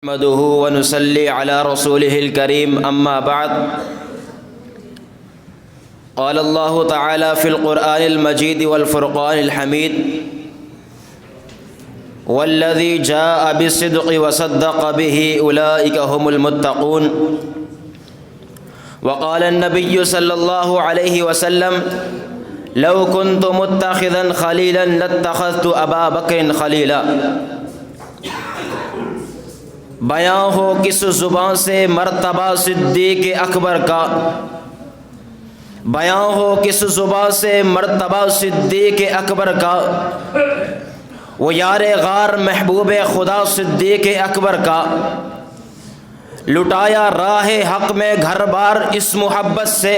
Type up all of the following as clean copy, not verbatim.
نحمده ونصلي على رسوله الكريم أما بعد قال الله تعالى في القرآن المجيد والفرقان الحميد والذي جاء بالصدق وصدق به أولئك هم المتقون وقال النبي صلى الله عليه وسلم لو كنت متخذا خليلا لاتخذت أبا بكر خليلا۔ بیاں ہو کس زبان سے مرتبہ صدیق اکبر کا، بیاں ہو کس زبان سے مرتبہ صدیق اکبر کا، وہ یار غار محبوب خدا صدیق اکبر کا، لٹایا راہ حق میں گھر بار اس محبت سے،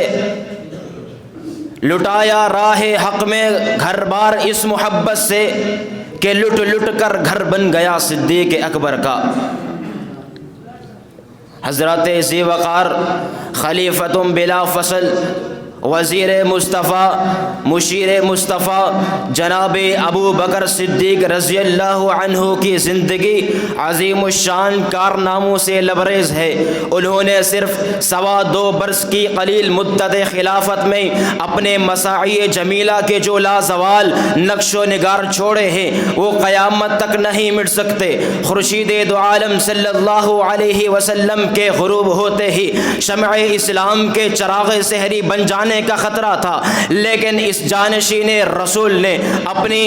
لٹایا راہ حق میں گھر بار اس محبت سے کہ لٹ لٹ کر گھر بن گیا صدیق اکبر کا۔ حضرت ذی وقار خلیفۃ بلا فصل، وزیر مصطفیٰ، مشیر مصطفیٰ جناب ابو بکر صدیق رضی اللہ عنہ کی زندگی عظیم الشان کارناموں سے لبریز ہے۔ انہوں نے صرف 2.25 برس کی قلیل مدت خلافت میں اپنے مساعی جمیلہ کے جو لازوال نقش و نگار چھوڑے ہیں وہ قیامت تک نہیں مٹ سکتے۔ خورشید دو عالم صلی اللہ علیہ وسلم کے غروب ہوتے ہی شمع اسلام کے چراغ سحری بن جانے کا خطرہ تھا، لیکن اس جانشین رسول نے اپنی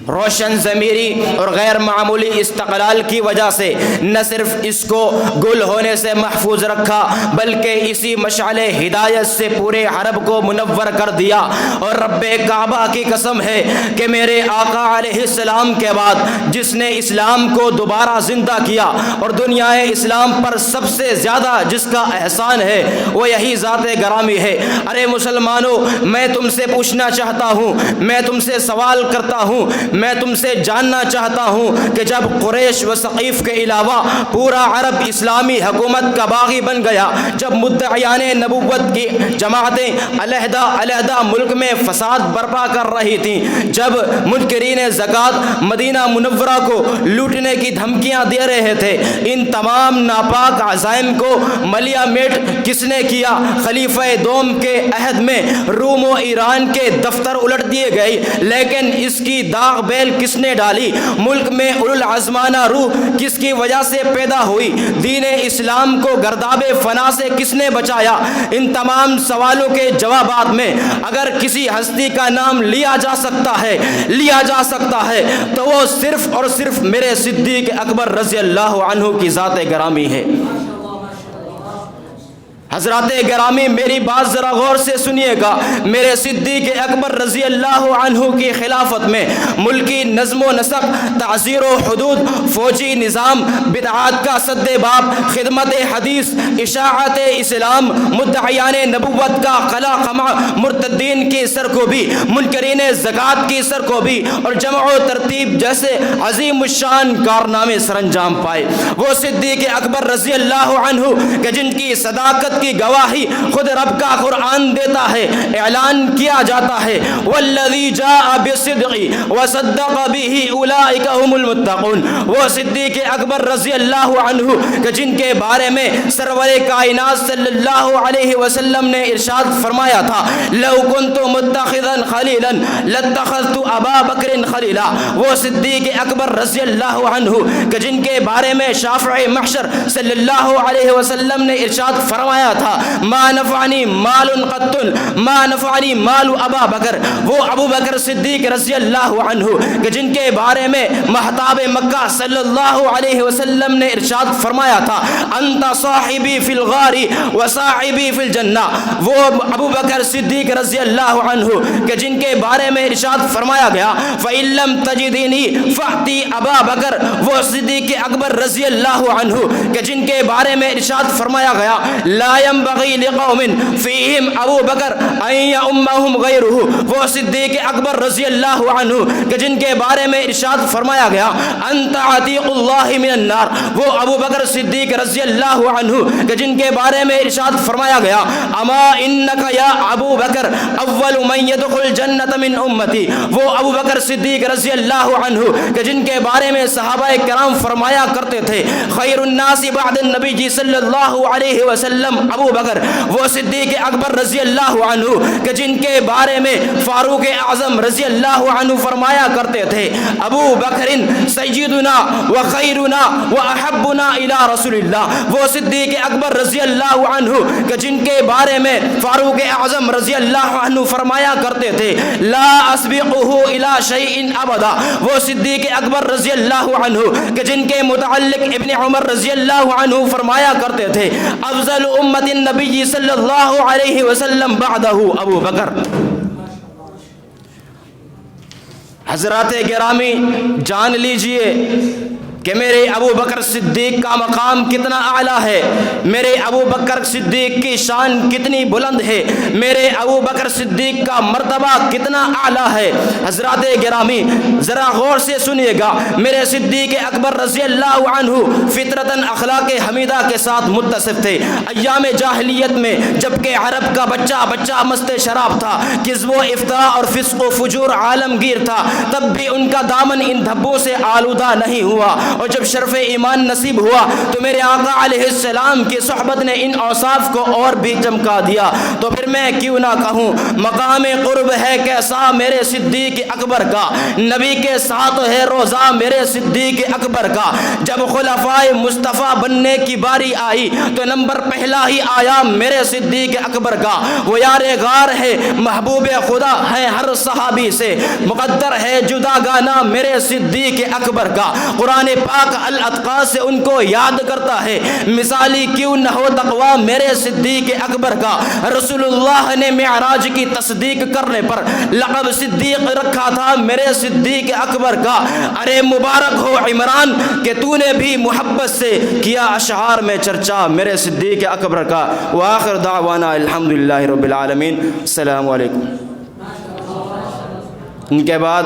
روشن ضمیری اور غیر معمولی استقلال کی وجہ سے نہ صرف اس کو گل ہونے سے محفوظ رکھا بلکہ اسی مشعل ہدایت سے پورے عرب کو منور کر دیا۔ اور رب کعبہ کی قسم ہے کہ میرے آقا علیہ السلام کے بعد جس نے اسلام کو دوبارہ زندہ کیا اور دنیا اسلام پر سب سے زیادہ جس کا احسان ہے وہ یہی ذات گرامی ہے۔ ارے مسلمانوں، میں تم سے پوچھنا چاہتا ہوں، میں تم سے سوال کرتا ہوں، میں تم سے جاننا چاہتا ہوں کہ جب قریش و ثقیف کے علاوہ پورا عرب اسلامی حکومت کا باغی بن گیا، جب مدعیان نبوت کی جماعتیں علیحدہ ملک میں فساد برپا کر رہی تھیں، جب منکرین زکوٰۃ مدینہ منورہ کو لوٹنے کی دھمکیاں دے رہے تھے، ان تمام ناپاک عزائم کو ملیا میٹ کس نے کیا؟ خلیفہ دوم کے عہد میں روم و ایران کے دفتر الٹ دیے گئے، لیکن اس کی داغ بیل کس نے ڈالی؟ ملک میں اولوالعزمانہ روح کس کی وجہ سے پیدا ہوئی؟ دین اسلام کو گرداب فنا سے کس نے بچایا؟ ان تمام سوالوں کے جوابات میں اگر کسی ہستی کا نام لیا جا سکتا ہے تو وہ صرف اور صرف میرے صدیق اکبر رضی اللہ عنہ کی ذات گرامی ہے۔ حضرات گرامی، میری بات ذرا غور سے سنیے گا۔ میرے صدیق اکبر رضی اللہ عنہ کی خلافت میں ملکی نظم و نسق، تعزیر و حدود، فوجی نظام، بدعات کا سد باب، خدمت حدیث، اشاعت اسلام، مدعیان نبوت کا قلع قمع، مرتدین کی سرکوبی، منکرین زکوٰۃ کی سرکوبی اور جمع و ترتیب جیسے عظیم الشان کارنامے سر انجام پائے۔ وہ صدیق اکبر رضی اللہ عنہ کہ جن کی صداقت کی گواہی خود رب کا قرآن دیتا ہے، اعلان کیا جاتا ہے والذی جاء بالصدق وصدق به اولئک هم المتقون۔ وہ صدیق اکبر رضی اللہ عنہ کہ جن کے بارے میں سرور کائنات صلی اللہ علیہ وسلم نے ارشاد فرمایا تھا لو كنت متخذا خلیلا لاتخذت ابا بکر خلیلا۔ وہ صدیق اکبر رضی اللہ عنہ کہ جن کے بارے میں شافع محشر صلی اللہ علیہ وسلم نے ارشاد فرمایا تھا ما نفعنی مال قط ما نفعنی مال ابا بکر۔ وہ ابو بکر صدیق رضی اللہ عنہ کہ جن کے بارے میں مہتاب مکہ صلی اللہ علیہ وسلم نے ارشاد فرمایا تھا انت صاحبی فی الغار وصاحبی فی الجنہ۔ وہ ابو بکر صدیق رضی اللہ عنہ کہ جن کے بارے میں ارشاد فرمایا گیا فإن لم تجدنی فأتی ابا بکر۔ وہ صدیق اکبر رضی اللہ عنہ کہ جن کے بارے میں ارشاد فرمایا گیا لا لا ينبغي لقوم فيهم ابو بکر ان یؤمہم غیرہ، وہ صدیق اکبر رضی اللہ عنہ کہ جن کے بارے میں ارشاد فرمایا گیا انت عتیق اللہ من النار، وہ ابو بکر صدیق رضی اللہ عنہ کہ جن کے بارے میں ارشاد فرمایا گیا اما انک یا ابو بکر اول من يدخل جنت من امتی، وہ ابو بکر صدیق رضی اللہ عنہ کہ جن کے بارے میں صحابہ کرام فرمایا کرتے تھے خیر الناس بعد النبی صلی اللہ علیہ وسلم ابو بکر، وہ صدیق اکبر رضی اللہ عنہ کہ جن کے بارے میں فاروق اعظم رضی اللہ عنہ فرمایا کرتے تھے ابو بکر سیدنا و خیرنا و احبنا الی رسول اللہ، وہ صدیق اکبر رضی اللہ عنہ کہ جن کے بارے میں فاروق اعظم رضی اللہ عنہ فرمایا کرتے تھے لا اسبقہ الی شیء ابدا، وہ صدیق اکبر رضی اللہ عنہ کہ جن کے متعلق ابن عمر رضی اللہ عنہ فرمایا کرتے تھے افضل امت النبی صلی اللہ علیہ وسلم بعدہ ابو بکر۔ حضرات گرامی جان لیجئے کہ میرے ابو بکر صدیق کا مقام کتنا اعلیٰ ہے، میرے ابو بکر صدیق کی شان کتنی بلند ہے، میرے ابو بکر صدیق کا مرتبہ کتنا اعلیٰ ہے۔ حضرات گرامی ذرا غور سے سنیے گا، میرے صدیق اکبر رضی اللہ عنہ فطرتاً اخلاق حمیدہ کے ساتھ متصف تھے۔ ایام جاہلیت میں جبکہ عرب کا بچہ مست شراب تھا، کذب و افطرا اور فسق و فجور عالمگیر تھا، تب بھی ان کا دامن ان دھبوں سے آلودہ نہیں ہوا، اور جب شرف ایمان نصیب ہوا تو میرے آقا علیہ السلام کی صحبت نے ان اوصاف کو اور بھی چمکا دیا۔ تو پھر میں کیوں نہ کہوں مقام قرب ہے کیسا میرے صدیق اکبر کا، نبی کے ساتھ ہے روزہ میرے صدیق اکبر کا، جب خلفائے مصطفیٰ بننے کی باری آئی تو نمبر پہلا ہی آیا میرے صدیق اکبر کا۔ وہ یار غار ہے محبوب خدا ہے ہر صحابی سے، مقدر ہے جدا گانا میرے صدیق اکبر کا۔ قرآن پاک الاتقا سے ان کو یاد کرتا ہے، مثالی کیوں نہ ہو تقویٰ میرے صدیق اکبر کا۔ رسول اللہ نے معراج کی تصدیق کرنے پر لقب صدیق رکھا تھا میرے صدیق اکبر کا۔ ارے مبارک ہو عمران کہ تو نے بھی محبت سے کیا اشعار میں چرچا میرے صدیق اکبر کا۔ وآخر دعوانا الحمدللہ رب العالمین، السلام علیکم۔ ان کے بعد